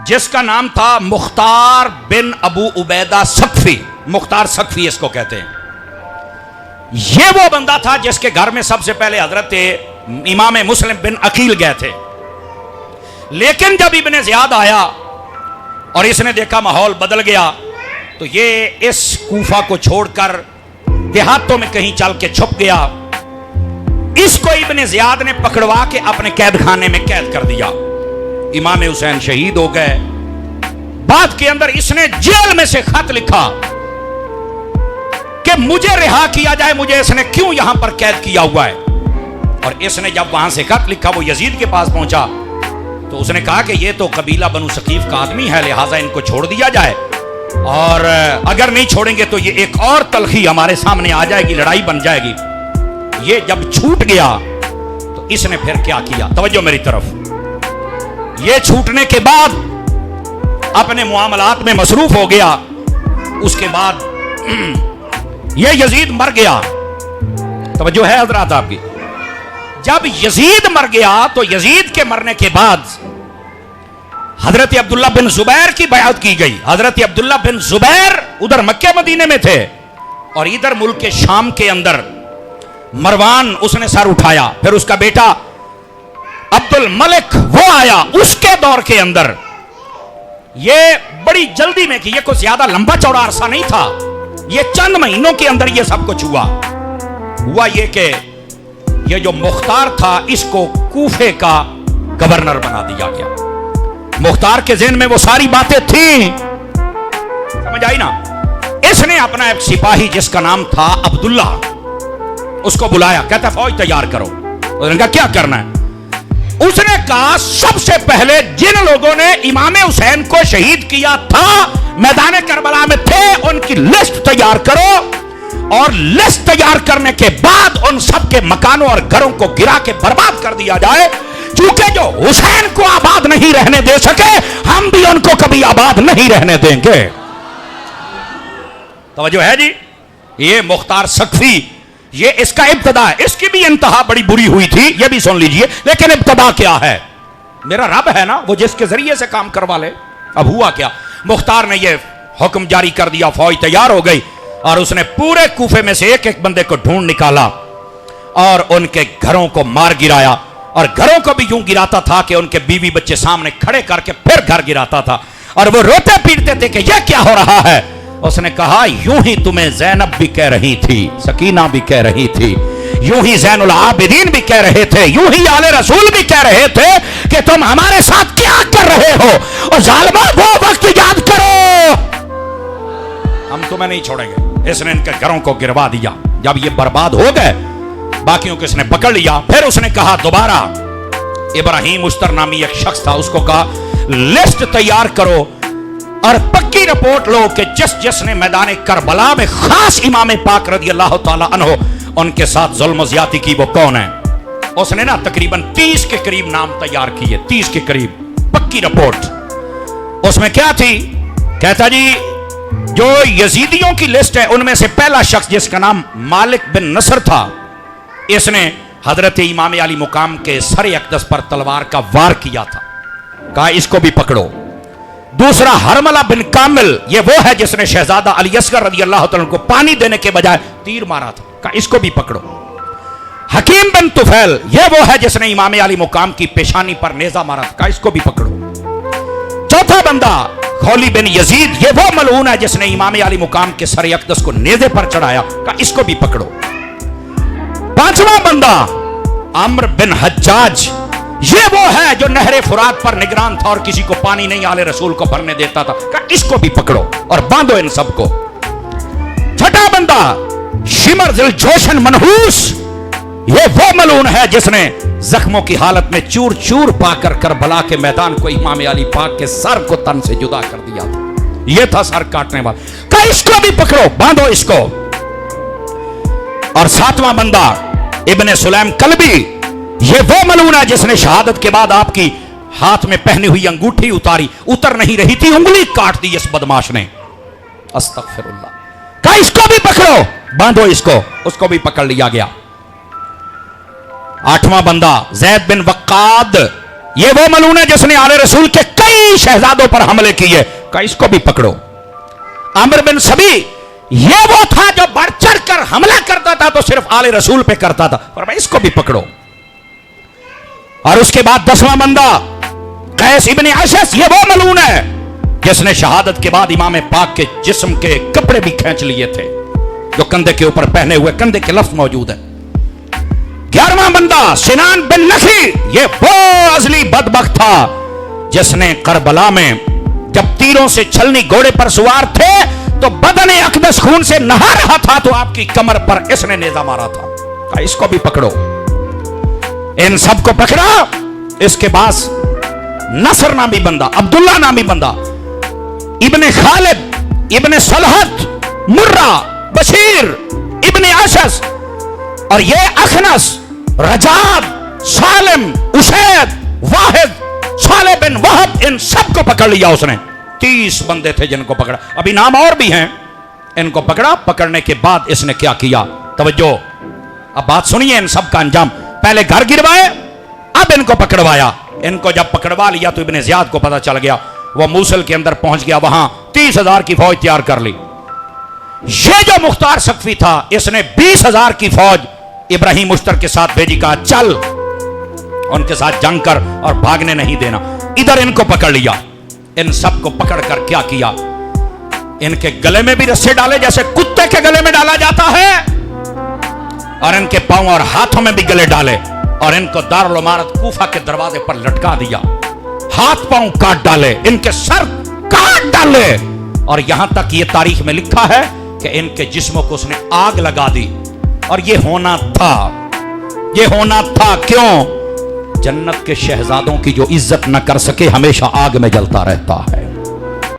जिसका नाम था मुख्तार बिन अबू उबैदा सकफी। मुख्तार सकफी इसको कहते हैं। यह वो बंदा था जिसके घर में सबसे पहले हजरत इमाम मुस्लिम बिन अकील गए थे। लेकिन जब इब्ने ज़ियाद आया और इसने देखा माहौल बदल गया, तो ये इस कूफा को छोड़कर देहातों में कहीं चल के छुप गया। इसको इब्ने ज़ियाद ने पकड़वा के अपने कैद खाने में कैद कर दिया। इमाम हुसैन शहीद हो गए। बाद के अंदर इसने जेल में से खत लिखा कि मुझे रिहा किया जाए, मुझे इसने क्यों यहां पर कैद किया हुआ है। और इसने जब वहां से खत लिखा, वो यजीद के पास पहुंचा, तो उसने कहा कि ये तो कबीला बनु सकीफ का आदमी है, लिहाजा इनको छोड़ दिया जाए, और अगर नहीं छोड़ेंगे तो ये एक और तलखी हमारे सामने आ जाएगी, लड़ाई बन जाएगी। ये जब छूट गया तो इसने फिर क्या किया, तवज्जो मेरी तरफ। ये छूटने के बाद अपने मुआमलात में मसरूफ हो गया। उसके बाद ये यजीद मर गया। तवज्जो है हजरात आपकी। जब यजीद मर गया तो यजीद के मरने के बाद हजरत अब्दुल्ला बिन जुबैर की बयात की गई। हजरत अब्दुल्ला बिन जुबैर उधर मक्के मदीने में थे और इधर मुल्क के शाम के अंदर मरवान, उसने सर उठाया। फिर उसका बेटा अब्दुल मलिक वो आया। उसके दौर के अंदर ये बड़ी जल्दी में की, ये कुछ ज्यादा लंबा चौड़ा अरसा नहीं था, ये चंद महीनों के अंदर ये सब कुछ हुआ ये कि ये जो मुख्तार था इसको कूफे का गवर्नर बना दिया गया। मुख्तार के ज़हन में वो सारी बातें थी, समझ आई ना। इसने अपना एक सिपाही जिसका नाम था अब्दुल्ला, उसको बुलाया, कहता फौज तैयार करो। उसने कहा क्या करना है। उसने कहा सबसे पहले जिन लोगों ने इमाम हुसैन को शहीद किया था, मैदान करबला में थे, उनकी लिस्ट तैयार करो और लिस्ट तैयार करने के बाद उन सब के मकानों और घरों को गिरा के बर्बाद कर दिया जाए। क्योंकि जो हुसैन को आबाद नहीं रहने दे सके, हम भी उनको कभी आबाद नहीं रहने देंगे। तवज्जो है जी। ये मुख्तार सकफी, ये इसका इब्तदा है। इसकी भी इंतहा बड़ी बुरी हुई थी, ये भी सुन लीजिए। लेकिन इब्तदा क्या है, मेरा रब है ना, वो जिसके जरिए से काम करवा ले। अब हुआ क्या, मुख्तार ने ये हुक्म जारी कर दिया, फौज तैयार हो गई और उसने पूरे कूफे में से एक एक बंदे को ढूंढ निकाला और उनके घरों को मार गिराया। और घरों को भी यूं गिराता था कि उनके बीवी बच्चे सामने खड़े करके फिर घर गिराता था। और वो रोते पीटते थे कि यह क्या हो रहा है। उसने कहा यूं ही तुम्हें ज़ैनब भी कह रही थी, सकीना भी कह रही थी, यूं ही ज़ैनुल आबिदीन भी कह रहे थे, यूं ही आले रसूल भी कह रहे थे कि तुम हमारे साथ क्या कर रहे हो। और जालिमा वो वक्त याद करो, हम तुम्हें नहीं छोड़ेंगे। इसने इनके घरों को गिरवा दिया। जब ये बर्बाद हो गए, बाकियों को इसने पकड़ लिया। फिर उसने कहा दोबारा, इब्राहिम उस्तर नामी एक शख्स था, उसको कहा लिस्ट तैयार करो और पक्की रिपोर्ट लो कि जिस जिसने मैदान करबला में खास इमाम पाक रज़ी अल्लाह ताला अन्हु उनके साथ जुल्म ज़्यादती की, वो कौन है। उसने ना तकरीबन 30 के करीब नाम तैयार किए, 30 के करीब पक्की रिपोर्ट। उसमें क्या थी, कहता जी जो यजीदियों की लिस्ट है उनमें से पहला शख्स जिसका नाम मालिक बिन नसर था, इसने हजरत इमाम अली मुकाम के सर अक़दस पर तलवार का वार किया था, कहा इसको भी पकड़ो। दूसरा हरमला बिन कामिल, ये वो है जिसने शहजादा अली असगर रज़ी अल्लाह तआला को पानी देने के बजाय तीर मारा था, कहा इसको भी पकड़ो। हकीम बिन तुफैल, ये वो है जिसने इमाम अली मुकाम की पेशानी पर नेजा मारा था, कहा इसको भी पकड़ो। चौथा बंदा खौली बिन यजीद, ये वो मलऊन है जिसने इमाम अली मुकाम के सर अक़दस को नेजे पर चढ़ाया, कहा इसको भी पकड़ो। पांचवा बंदा अम्र बिन हज्जाज, ये वो है जो नहरे फुरात पर निगरान था और किसी को पानी नहीं आले रसूल को भरने देता था, कहा इसको भी पकड़ो और बांधो इन सबको। छठा बंदा शिमर दिल जोशन मनहूस, ये वो मलून है जिसने जख्मों की हालत में चूर चूर पाकर करबला के मैदान को इमाम अली पाक के सर को तन से जुदा कर दिया था, ये था सर काटने वाला, कहा इसको भी पकड़ो, बांधो इसको। और सातवां बंदा इब्ने सुलैम कल्बी, ये वो मलून है जिसने शहादत के बाद आपकी हाथ में पहनी हुई अंगूठी उतारी, उतर नहीं रही थी, उंगली काट दी इस बदमाश ने, अस्तगफिरुल्लाह, कहा इसको भी पकड़ो, बांधो इसको, उसको भी पकड़ लिया गया। आठवां बंदा जैद बिन वक्काद, ये वो मलून है जिसने आले रसूल के कई शहजादों पर हमले किए। कहा इसको भी पकड़ो। आमिर बिन सभी ये वो था जो बढ़ चढ़ कर हमला करता था तो सिर्फ आले रसूल पे करता था, और भाई इसको भी पकड़ो। और उसके बाद 10वां बंदा कैस इब्ने अशस, ये वो मलून है जिसने शहादत के बाद इमाम पाक के जिस्म के कपड़े भी खींच लिए थे, जो कंधे के ऊपर पहने हुए, कंधे के लफ्ज मौजूद है। 11वां बंदा सिनान बिन नखी, ये वो अजली बदबख्त था जिसने करबला में जब तीरों से छलनी घोड़े पर सवार थे तो बदन अकदस खून से नहा रहा था तो आपकी कमर पर इसने नेजा मारा था। कहा इसको भी पकड़ो। इन सबको पकड़ा। इसके पास नसर नामी बंदा, अब्दुल्ला नामी बंदा, इब्ने खालिद, इब्ने सलहत, मुर्रा, बशीर, इब्ने अशस, और ये अखनस, रजाब, सालिम, उशैद, वाहिद, साले बिन वहब, इन सबको पकड़ लिया उसने। 30 बंदे थे जिनको पकड़ा। अभी नाम और भी हैं। इनको पकड़ा। पकड़ने के बाद इसने क्या किया, तवज्जो, अब बात सुनिए। इन सब का अंजाम, पहले घर गिरवाए, अब इनको पकड़वाया। इनको जब पकड़वा लिया तो इब्ने ज़ियाद को पता चल गया। वो मूसल के अंदर पहुंच गया, वहां 30,000 की फौज तैयार कर ली। ये जो मुख्तार सख्फी था इसने 20,000 की फौज इब्राहिम मुश्तर के साथ भेजी। कहा चल उनके साथ जंग कर और भागने नहीं देना। इधर इनको पकड़ लिया। इन सबको पकड़कर क्या किया, इनके गले में भी रस्से डाले जैसे कुत्ते के गले में डाला जाता है, और इनके पांव और हाथों में भी गले डाले, और इनको दारुल इमारत कूफा के दरवाजे पर लटका दिया। हाथ पांव काट डाले, इनके सर काट डाले, और यहां तक ये तारीख में लिखा है कि इनके जिस्मों को उसने आग लगा दी। और ये होना था, ये होना था। क्यों? जन्नत के शहजादों की जो इज्जत न कर सके हमेशा आग में जलता रहता है।